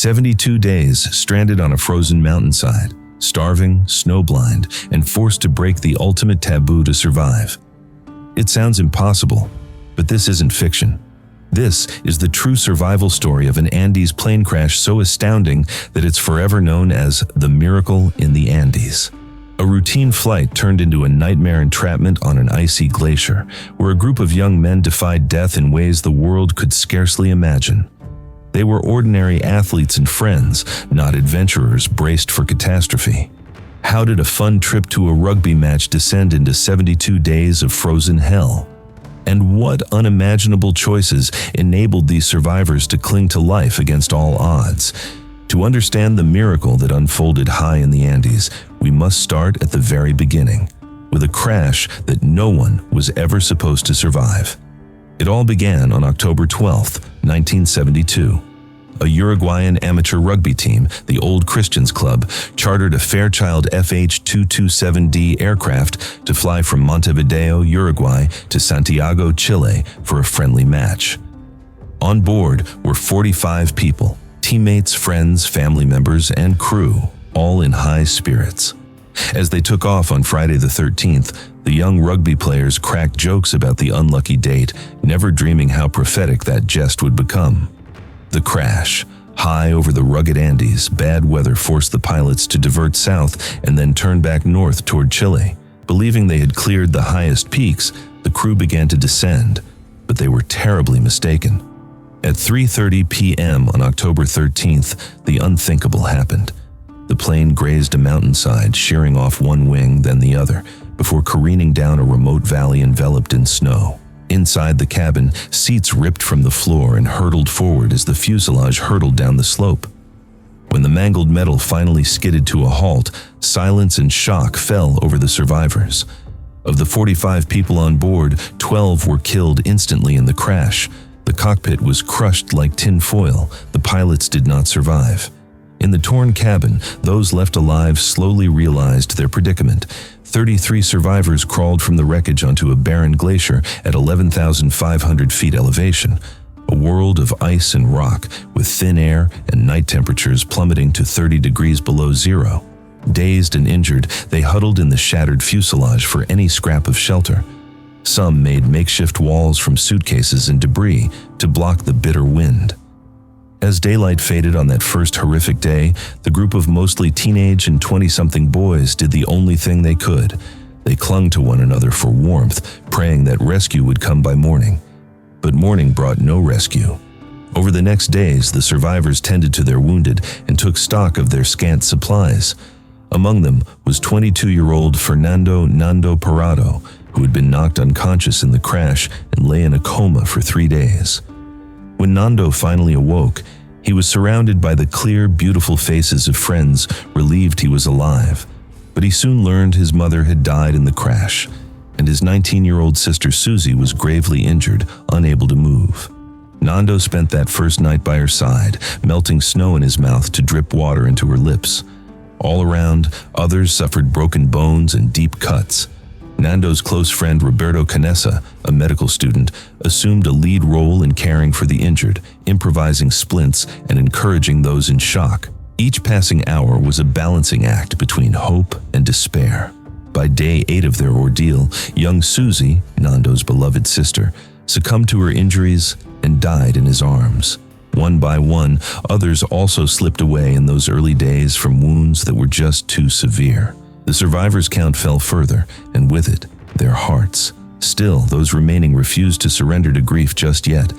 72 days stranded on a frozen mountainside, starving, snowblind, and forced to break the ultimate taboo to survive. It sounds impossible, but this isn't fiction. This is the true survival story of an Andes plane crash so astounding that it's forever known as the miracle in the Andes. A routine flight turned into a nightmare entrapment on an icy glacier, where a group of young men defied death in ways the world could scarcely imagine. They were ordinary athletes and friends, not adventurers braced for catastrophe. How did a fun trip to a rugby match descend into 72 days of frozen hell? And what unimaginable choices enabled these survivors to cling to life against all odds? To understand the miracle that unfolded high in the Andes, we must start at the very beginning, with a crash that no one was ever supposed to survive. It all began on October 12, 1972. A Uruguayan amateur rugby team, the Old Christians Club, chartered a Fairchild FH-227D aircraft to fly from Montevideo, Uruguay to Santiago, Chile for a friendly match. On board were 45 people, teammates, friends, family members, and crew, all in high spirits. As they took off on Friday the 13th, the young rugby players cracked jokes about the unlucky date, never dreaming how prophetic that jest would become. The crash. High over the rugged Andes, bad weather forced the pilots to divert south and then turn back north toward Chile. Believing they had cleared the highest peaks, the crew began to descend, but they were terribly mistaken. At 3:30 p.m. on October 13th, the unthinkable happened. The plane grazed a mountainside, shearing off one wing, then the other, before careening down a remote valley enveloped in snow. Inside the cabin, seats ripped from the floor and hurtled forward as the fuselage hurtled down the slope. When the mangled metal finally skidded to a halt, silence and shock fell over the survivors. Of the 45 people on board, 12 were killed instantly in the crash. The cockpit was crushed like tin foil. The pilots did not survive. In the torn cabin, those left alive slowly realized their predicament. 33 survivors crawled from the wreckage onto a barren glacier at 11,500 feet elevation, a world of ice and rock with thin air and night temperatures plummeting to 30 degrees below zero. Dazed and injured, they huddled in the shattered fuselage for any scrap of shelter. Some made makeshift walls from suitcases and debris to block the bitter wind. As daylight faded on that first horrific day, the group of mostly teenage and 20-something boys did the only thing they could. They clung to one another for warmth, praying that rescue would come by morning. But morning brought no rescue. Over the next days, the survivors tended to their wounded and took stock of their scant supplies. Among them was 22-year-old Fernando "Nando" Parado, who had been knocked unconscious in the crash and lay in a coma for 3 days. When Nando finally awoke, he was surrounded by the clear, beautiful faces of friends, relieved he was alive. But he soon learned his mother had died in the crash, and his 19-year-old sister Susie was gravely injured, unable to move. Nando spent that first night by her side, melting snow in his mouth to drip water into her lips. All around, others suffered broken bones and deep cuts. Nando's close friend Roberto Canessa, a medical student, assumed a lead role in caring for the injured, improvising splints and encouraging those in shock. Each passing hour was a balancing act between hope and despair. By day 8 of their ordeal, young Susie, Nando's beloved sister, succumbed to her injuries and died in his arms. One by one, others also slipped away in those early days from wounds that were just too severe. The survivors' count fell further, and with it, their hearts. Still, those remaining refused to surrender to grief just yet.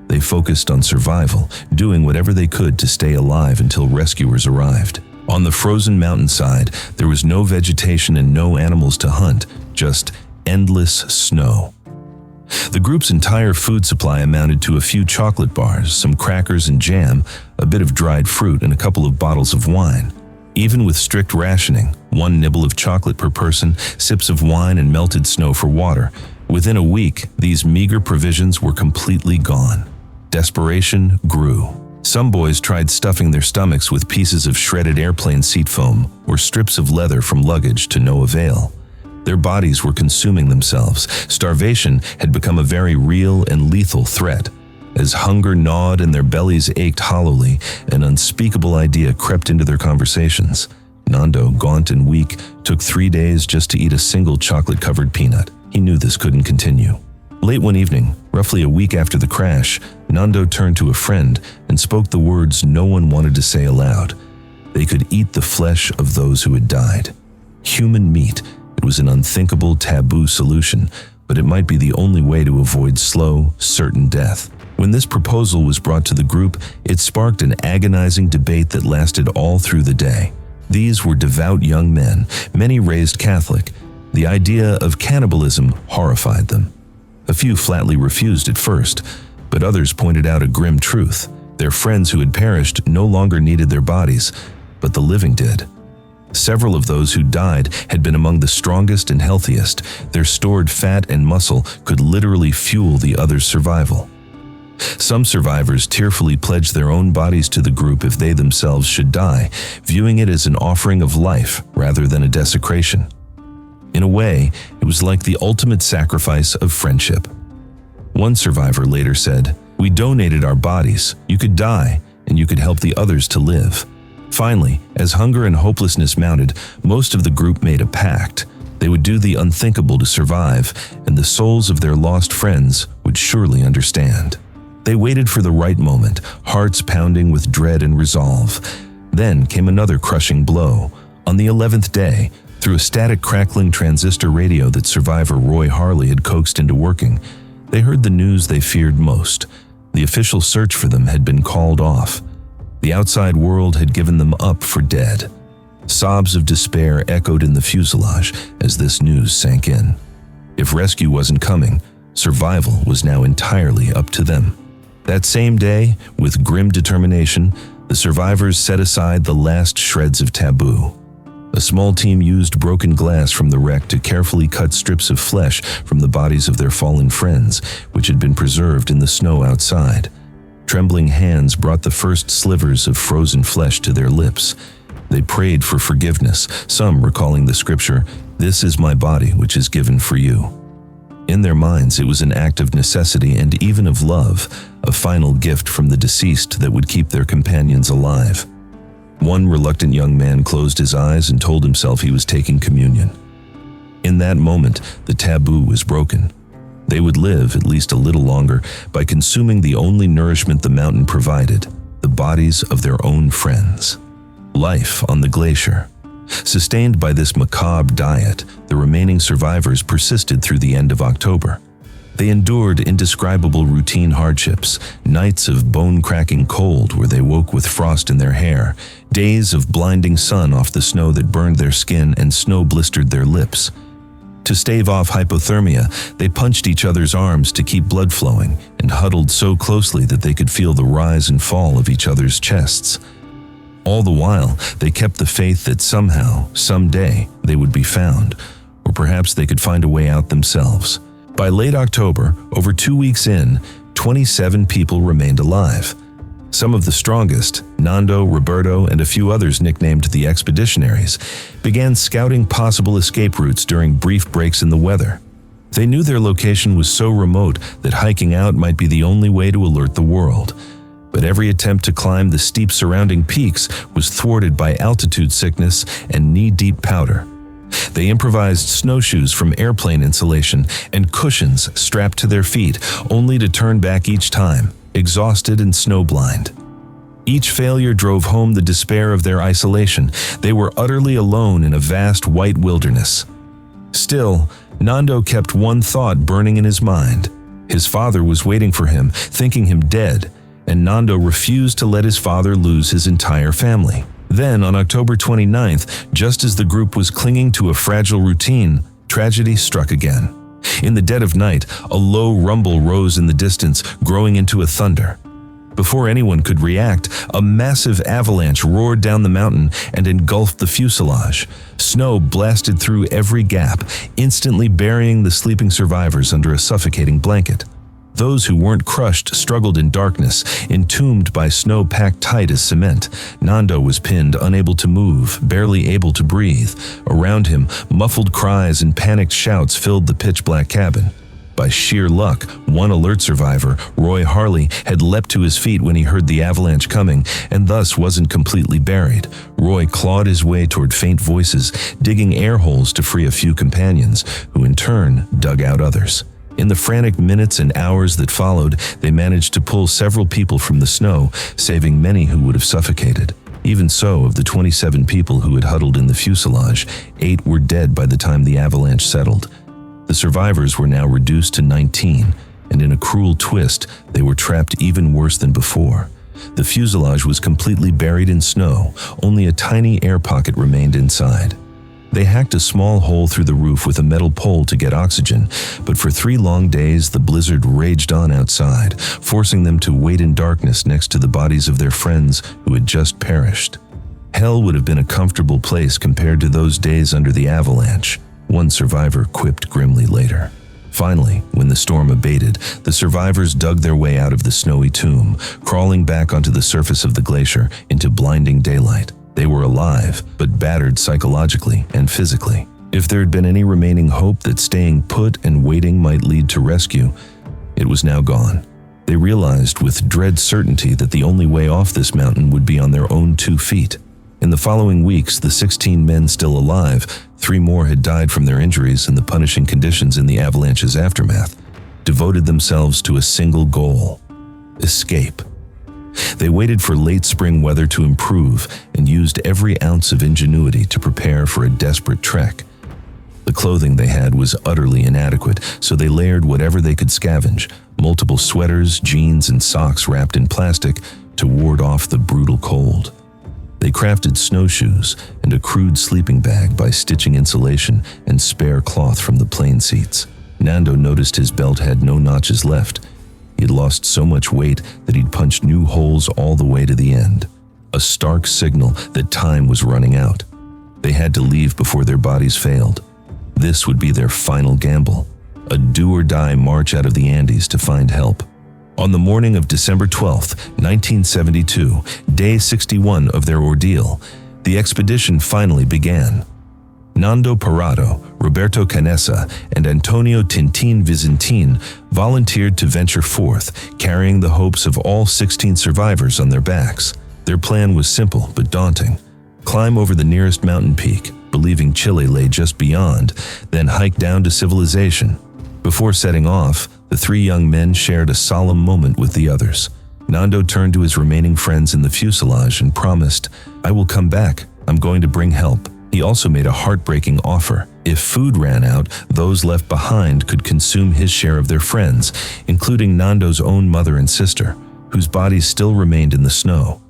They focused on survival, doing whatever they could to stay alive until rescuers arrived. On the frozen mountainside, there was no vegetation and no animals to hunt, just endless snow. The group's entire food supply amounted to a few chocolate bars, some crackers and jam, a bit of dried fruit, and a couple of bottles of wine. Even with strict rationing, 1 nibble of chocolate per person, sips of wine, and melted snow for water, within a week, these meager provisions were completely gone. Desperation grew. Some boys tried stuffing their stomachs with pieces of shredded airplane seat foam or strips of leather from luggage to no avail. Their bodies were consuming themselves. Starvation had become a very real and lethal threat. As hunger gnawed and their bellies ached hollowly, an unspeakable idea crept into their conversations. Nando, gaunt and weak, took 3 days just to eat a single chocolate-covered peanut. He knew this couldn't continue. Late one evening, roughly a week after the crash, Nando turned to a friend and spoke the words no one wanted to say aloud. They could eat the flesh of those who had died. Human meat. It was an unthinkable taboo solution, but it might be the only way to avoid slow, certain death. When this proposal was brought to the group, it sparked an agonizing debate that lasted all through the day. These were devout young men, many raised Catholic. The idea of cannibalism horrified them. A few flatly refused at first, but others pointed out a grim truth. Their friends who had perished no longer needed their bodies, but the living did. Several of those who died had been among the strongest and healthiest. Their stored fat and muscle could literally fuel the others' survival. Some survivors tearfully pledged their own bodies to the group if they themselves should die, viewing it as an offering of life rather than a desecration. In a way, it was like the ultimate sacrifice of friendship. One survivor later said, "We donated our bodies. You could die, and you could help the others to live." Finally, as hunger and hopelessness mounted, most of the group made a pact. They would do the unthinkable to survive, and the souls of their lost friends would surely understand. They waited for the right moment, hearts pounding with dread and resolve. Then came another crushing blow. On the 11th day, through a static crackling transistor radio that survivor Roy Harley had coaxed into working, they heard the news they feared most. The official search for them had been called off. The outside world had given them up for dead. Sobs of despair echoed in the fuselage as this news sank in. If rescue wasn't coming, survival was now entirely up to them. That same day, with grim determination, the survivors set aside the last shreds of taboo. A small team used broken glass from the wreck to carefully cut strips of flesh from the bodies of their fallen friends, which had been preserved in the snow outside. Trembling hands brought the first slivers of frozen flesh to their lips. They prayed for forgiveness, some recalling the scripture, "This is my body which is given for you." In their minds, it was an act of necessity and even of love, a final gift from the deceased that would keep their companions alive. One reluctant young man closed his eyes and told himself he was taking communion. In that moment, the taboo was broken. They would live at least a little longer by consuming the only nourishment the mountain provided, the bodies of their own friends. Life on the glacier. Sustained by this macabre diet, the remaining survivors persisted through the end of October. They endured indescribable routine hardships, nights of bone-cracking cold where they woke with frost in their hair, days of blinding sun off the snow that burned their skin and snow blistered their lips. To stave off hypothermia, they punched each other's arms to keep blood flowing and huddled so closely that they could feel the rise and fall of each other's chests. All the while, they kept the faith that somehow, someday, they would be found, or perhaps they could find a way out themselves. By late October, over 2 weeks in, 27 people remained alive. Some of the strongest, Nando, Roberto, and a few others nicknamed the Expeditionaries, began scouting possible escape routes during brief breaks in the weather. They knew their location was so remote that hiking out might be the only way to alert the world. But every attempt to climb the steep surrounding peaks was thwarted by altitude sickness and knee-deep powder. They improvised snowshoes from airplane insulation and cushions strapped to their feet, only to turn back each time, exhausted and snowblind. Each failure drove home the despair of their isolation. They were utterly alone in a vast white wilderness. Still, Nando kept one thought burning in his mind. His father was waiting for him, thinking him dead, and Nando refused to let his father lose his entire family. Then, on October 29th, just as the group was clinging to a fragile routine, tragedy struck again. In the dead of night, a low rumble rose in the distance, growing into a thunder. Before anyone could react, a massive avalanche roared down the mountain and engulfed the fuselage. Snow blasted through every gap, instantly burying the sleeping survivors under a suffocating blanket. Those who weren't crushed struggled in darkness, entombed by snow packed tight as cement. Nando was pinned, unable to move, barely able to breathe. Around him, muffled cries and panicked shouts filled the pitch-black cabin. By sheer luck, one alert survivor, Roy Harley, had leapt to his feet when he heard the avalanche coming and thus wasn't completely buried. Roy clawed his way toward faint voices, digging air holes to free a few companions, who in turn dug out others. In the frantic minutes and hours that followed, they managed to pull several people from the snow, saving many who would have suffocated. Even so, of the 27 people who had huddled in the fuselage, 8 were dead by the time the avalanche settled. The survivors were now reduced to 19, and in a cruel twist, they were trapped even worse than before. The fuselage was completely buried in snow, only a tiny air pocket remained inside. They hacked a small hole through the roof with a metal pole to get oxygen, but for 3 long days the blizzard raged on outside, forcing them to wait in darkness next to the bodies of their friends who had just perished. Hell would have been a comfortable place compared to those days under the avalanche, one survivor quipped grimly later. Finally, when the storm abated, the survivors dug their way out of the snowy tomb, crawling back onto the surface of the glacier into blinding daylight. They were alive, but battered psychologically and physically. If there had been any remaining hope that staying put and waiting might lead to rescue, it was now gone. They realized with dread certainty that the only way off this mountain would be on their own 2 feet. In the following weeks, the 16 men still alive, 3 more had died from their injuries and the punishing conditions in the avalanche's aftermath, devoted themselves to a single goal: escape. They waited for late spring weather to improve and used every ounce of ingenuity to prepare for a desperate trek. The clothing they had was utterly inadequate, so they layered whatever they could scavenge, multiple sweaters, jeans, and socks wrapped in plastic to ward off the brutal cold. They crafted snowshoes and a crude sleeping bag by stitching insulation and spare cloth from the plane seats. Nando noticed his belt had no notches left. He had lost so much weight that he'd punched new holes all the way to the end, a stark signal that time was running out. They had to leave before their bodies failed. This would be their final gamble, a do-or-die march out of the Andes to find help. On the morning of December 12, 1972, day 61 of their ordeal, the expedition finally began. Nando Parado, Roberto Canessa, and Antonio Tintin Vizintin volunteered to venture forth, carrying the hopes of all 16 survivors on their backs. Their plan was simple but daunting: climb over the nearest mountain peak, believing Chile lay just beyond, then hike down to civilization. Before setting off, the 3 young men shared a solemn moment with the others. Nando turned to his remaining friends in the fuselage and promised, "I will come back. I'm going to bring help." He also made a heartbreaking offer. If food ran out, those left behind could consume his share of their friends, including Nando's own mother and sister, whose bodies still remained in the snow.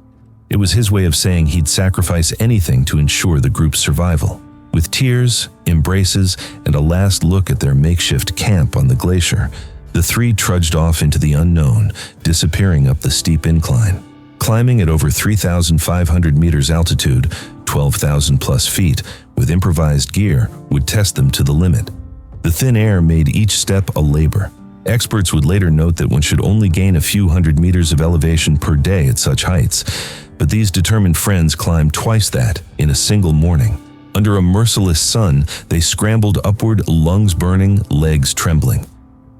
It was his way of saying he'd sacrifice anything to ensure the group's survival. With tears, embraces, and a last look at their makeshift camp on the glacier, the 3 trudged off into the unknown, disappearing up the steep incline. Climbing at over 3,500 meters altitude, 12,000 plus feet, with improvised gear, would test them to the limit. The thin air made each step a labor. Experts would later note that one should only gain a few hundred meters of elevation per day at such heights, but these determined friends climbed twice that in a single morning. Under a merciless sun, they scrambled upward, lungs burning, legs trembling.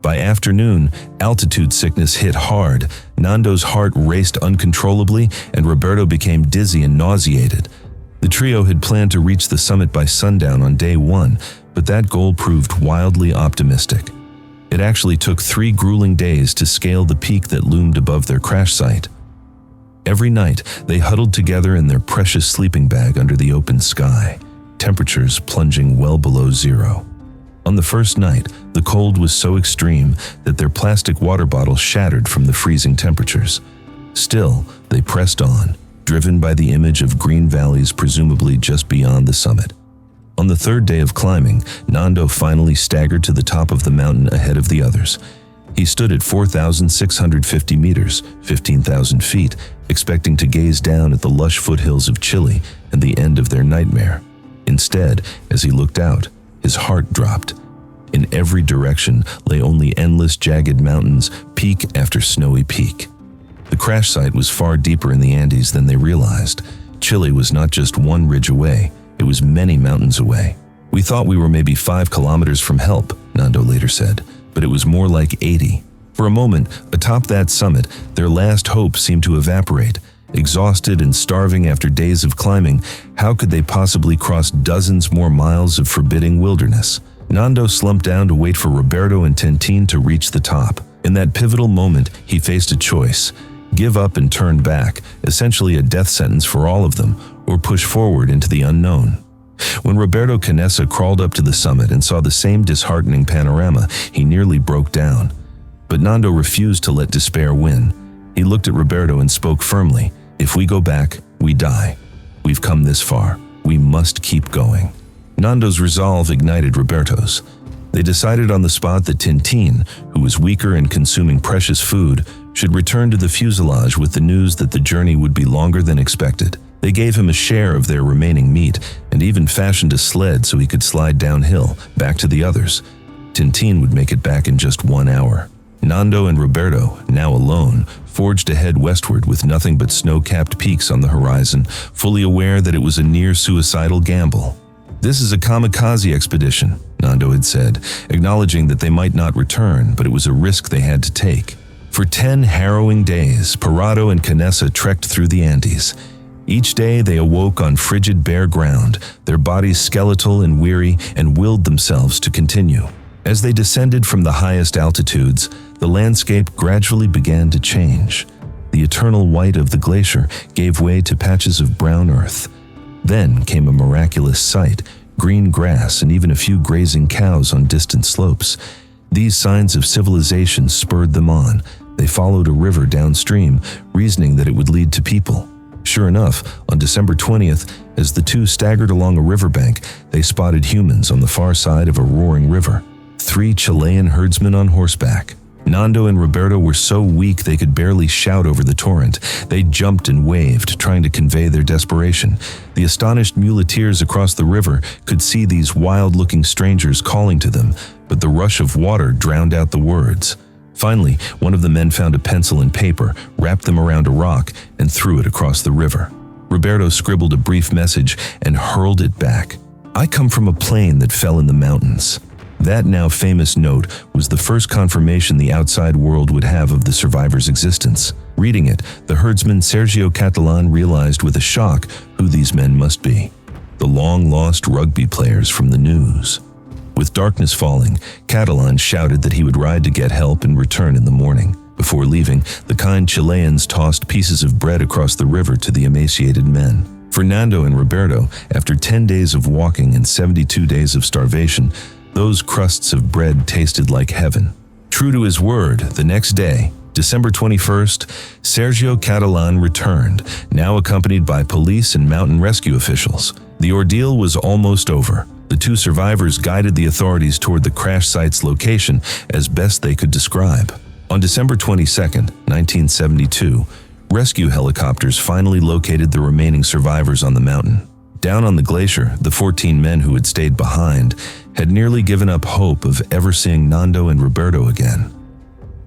By afternoon, altitude sickness hit hard. Nando's heart raced uncontrollably, and Roberto became dizzy and nauseated. The trio had planned to reach the summit by sundown on day 1, but that goal proved wildly optimistic. It actually took 3 grueling days to scale the peak that loomed above their crash site. Every night, they huddled together in their precious sleeping bag under the open sky, temperatures plunging well below zero. On the first night, the cold was so extreme that their plastic water bottles shattered from the freezing temperatures. Still, they pressed on, driven by the image of green valleys presumably just beyond the summit. On the 3rd day of climbing, Nando finally staggered to the top of the mountain ahead of the others. He stood at 4,650 meters, 15,000 feet, expecting to gaze down at the lush foothills of Chile and the end of their nightmare. Instead, as he looked out, his heart dropped. In every direction lay only endless jagged mountains, peak after snowy peak. The crash site was far deeper in the Andes than they realized. Chile was not just one ridge away, it was many mountains away. "We thought we were maybe 5 kilometers from help," Nando later said, but it was more like 80. For a moment, atop that summit, their last hope seemed to evaporate. Exhausted and starving after days of climbing, how could they possibly cross dozens more miles of forbidding wilderness? Nando slumped down to wait for Roberto and Tintin to reach the top. In that pivotal moment, he faced a choice: give up and turn back, essentially a death sentence for all of them, or push forward into the unknown. When Roberto Canessa crawled up to the summit and saw the same disheartening panorama, he nearly broke down. But Nando refused to let despair win. He looked at Roberto and spoke firmly: "If we go back, we die. We've come this far. We must keep going." Nando's resolve ignited Roberto's. They decided on the spot that Tintin, who was weaker and consuming precious food, should return to the fuselage with the news that the journey would be longer than expected. They gave him a share of their remaining meat and even fashioned a sled so he could slide downhill, back to the others. Tintin would make it back in just 1 hour. Nando and Roberto, now alone, forged ahead westward with nothing but snow-capped peaks on the horizon, fully aware that it was a near-suicidal gamble. "This is a kamikaze expedition," Nando had said, acknowledging that they might not return, but it was a risk they had to take. For 10 harrowing days, Parado and Canessa trekked through the Andes. Each day they awoke on frigid bare ground, their bodies skeletal and weary, and willed themselves to continue. As they descended from the highest altitudes, the landscape gradually began to change. The eternal white of the glacier gave way to patches of brown earth. Then came a miraculous sight: green grass and even a few grazing cows on distant slopes. These signs of civilization spurred them on. They followed a river downstream, reasoning that it would lead to people. Sure enough, on December 20th, as the two staggered along a riverbank, they spotted humans on the far side of a roaring river. 3 Chilean herdsmen on horseback. Nando and Roberto were so weak they could barely shout over the torrent. They jumped and waved, trying to convey their desperation. The astonished muleteers across the river could see these wild-looking strangers calling to them, but the rush of water drowned out the words. Finally, one of the men found a pencil and paper, wrapped them around a rock, and threw it across the river. Roberto scribbled a brief message and hurled it back. "I come from a plane that fell in the mountains." That now famous note was the first confirmation the outside world would have of the survivors' existence. Reading it, the herdsman Sergio Catalan realized with a shock who these men must be: the long-lost rugby players from the news. With darkness falling, Catalan shouted that he would ride to get help and return in the morning. Before leaving, the kind Chileans tossed pieces of bread across the river to the emaciated men. For Nando and Roberto, after 10 days of walking and 72 days of starvation, those crusts of bread tasted like heaven. True to his word, the next day, December 21st, Sergio Catalan returned, now accompanied by police and mountain rescue officials. The ordeal was almost over. The 2 survivors guided the authorities toward the crash site's location as best they could describe. On December 22nd, 1972, rescue helicopters finally located the remaining survivors on the mountain. Down on the glacier, the 14 men who had stayed behind had nearly given up hope of ever seeing Nando and Roberto again.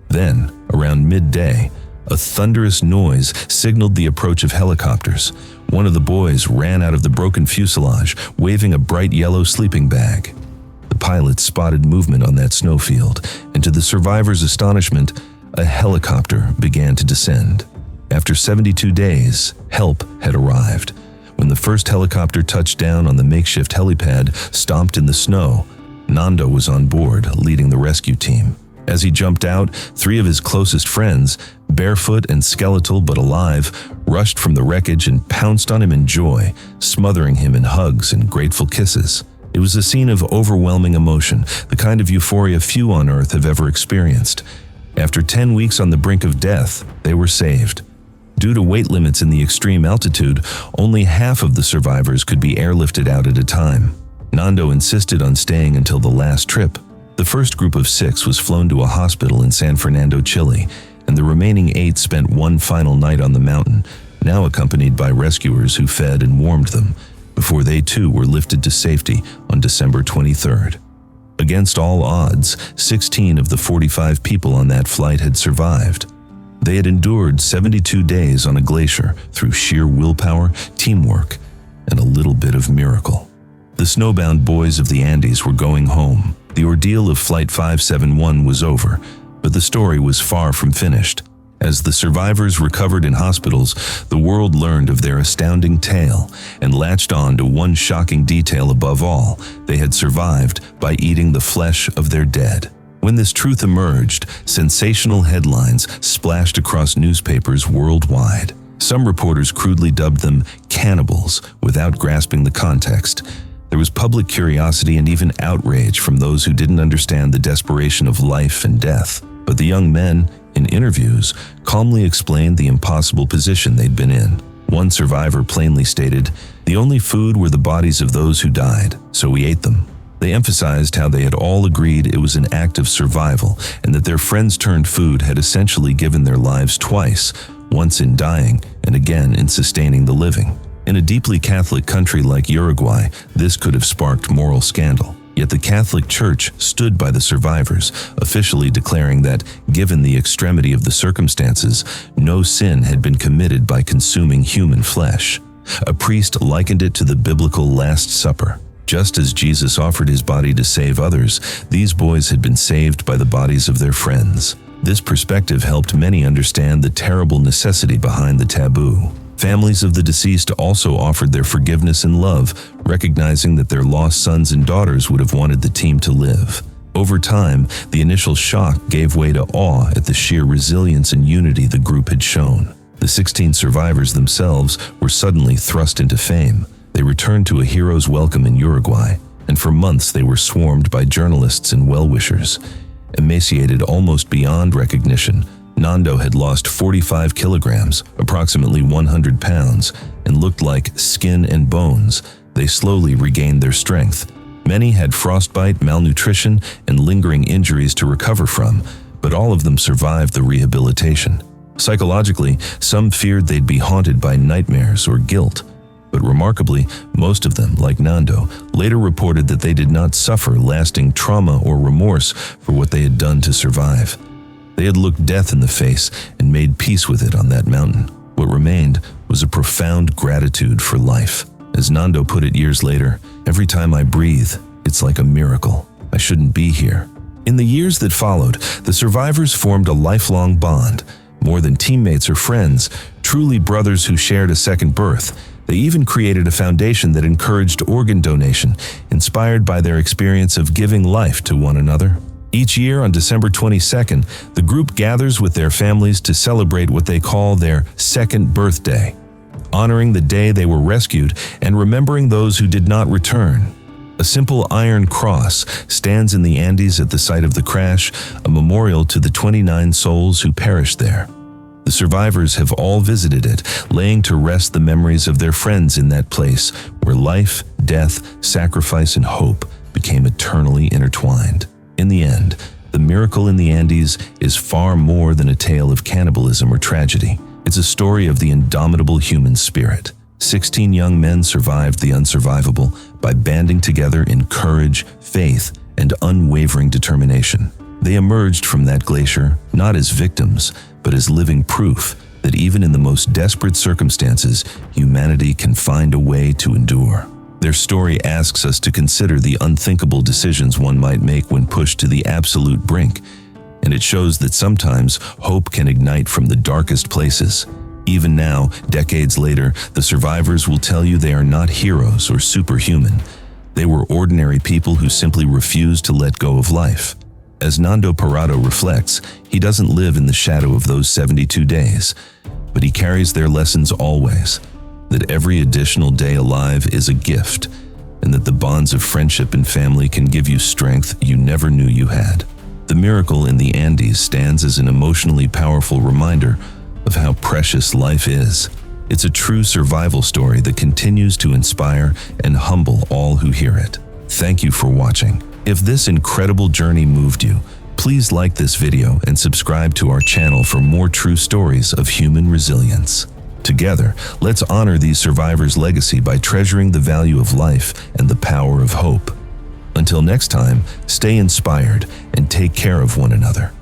Then, around midday, a thunderous noise signaled the approach of helicopters. One of the boys ran out of the broken fuselage, waving a bright yellow sleeping bag. The pilots spotted movement on that snowfield, and to the survivors' astonishment, a helicopter began to descend. After 72 days, help had arrived. When the first helicopter touched down on the makeshift helipad stomped in the snow, Nando was on board, leading the rescue team. As he jumped out, 3 of his closest friends, barefoot and skeletal but alive, rushed from the wreckage and pounced on him in joy, smothering him in hugs and grateful kisses. It was a scene of overwhelming emotion, the kind of euphoria few on Earth have ever experienced. After 10 weeks on the brink of death, they were saved. Due to weight limits in the extreme altitude, only half of the survivors could be airlifted out at a time. Nando insisted on staying until the last trip. The first group of 6 was flown to a hospital in San Fernando, Chile, and the remaining 8 spent one final night on the mountain, now accompanied by rescuers who fed and warmed them, before they too were lifted to safety on December 23rd. Against all odds, 16 of the 45 people on that flight had survived. They had endured 72 days on a glacier through sheer willpower, teamwork, and a little bit of miracle. The snowbound boys of the Andes were going home, The ordeal of Flight 571 was over, but the story was far from finished. As the survivors recovered in hospitals, the world learned of their astounding tale and latched on to one shocking detail above all: they had survived by eating the flesh of their dead. When this truth emerged, sensational headlines splashed across newspapers worldwide. Some reporters crudely dubbed them cannibals without grasping the context. There was public curiosity and even outrage from those who didn't understand the desperation of life and death. But the young men, in interviews, calmly explained the impossible position they'd been in. One survivor plainly stated, "The only food were the bodies of those who died, so we ate them." They emphasized how they had all agreed it was an act of survival and that their friends-turned-food had essentially given their lives twice, once in dying and again in sustaining the living. In a deeply Catholic country like Uruguay, this could have sparked moral scandal. Yet the Catholic Church stood by the survivors, officially declaring that, given the extremity of the circumstances, no sin had been committed by consuming human flesh. A priest likened it to the biblical Last Supper. Just as Jesus offered his body to save others, these boys had been saved by the bodies of their friends. This perspective helped many understand the terrible necessity behind the taboo. Families of the deceased also offered their forgiveness and love, recognizing that their lost sons and daughters would have wanted the team to live. Over time, the initial shock gave way to awe at the sheer resilience and unity the group had shown. The 16 survivors themselves were suddenly thrust into fame. They returned to a hero's welcome in Uruguay, and for months they were swarmed by journalists and well-wishers. Emaciated almost beyond recognition, Nando had lost 45 kilograms, approximately 100 pounds, and looked like skin and bones. They slowly regained their strength. Many had frostbite, malnutrition, and lingering injuries to recover from, but all of them survived the rehabilitation. Psychologically, some feared they'd be haunted by nightmares or guilt. But remarkably, most of them, like Nando, later reported that they did not suffer lasting trauma or remorse for what they had done to survive. They had looked death in the face and made peace with it on that mountain. What remained was a profound gratitude for life. As Nando put it years later, "Every time I breathe, it's like a miracle. I shouldn't be here." In the years that followed, the survivors formed a lifelong bond. More than teammates or friends, truly brothers who shared a second birth. They even created a foundation that encouraged organ donation, inspired by their experience of giving life to one another. Each year on December 22nd, the group gathers with their families to celebrate what they call their second birthday, honoring the day they were rescued and remembering those who did not return. A simple iron cross stands in the Andes at the site of the crash, a memorial to the 29 souls who perished there. The survivors have all visited it, laying to rest the memories of their friends in that place where life, death, sacrifice, and hope became eternally intertwined. In the end, the miracle in the Andes is far more than a tale of cannibalism or tragedy. It's a story of the indomitable human spirit. 16 young men survived the unsurvivable by banding together in courage, faith, and unwavering determination. They emerged from that glacier not as victims, but as living proof that even in the most desperate circumstances, humanity can find a way to endure. Their story asks us to consider the unthinkable decisions one might make when pushed to the absolute brink, and it shows that sometimes hope can ignite from the darkest places. Even now, decades later, the survivors will tell you they are not heroes or superhuman. They were ordinary people who simply refused to let go of life. As Nando Parado reflects, he doesn't live in the shadow of those 72 days, but he carries their lessons always, that every additional day alive is a gift, and that the bonds of friendship and family can give you strength you never knew you had. The miracle in the Andes stands as an emotionally powerful reminder of how precious life is. It's a true survival story that continues to inspire and humble all who hear it. Thank you for watching. If this incredible journey moved you, please like this video and subscribe to our channel for more true stories of human resilience. Together, let's honor these survivors' legacy by treasuring the value of life and the power of hope. Until next time, stay inspired and take care of one another.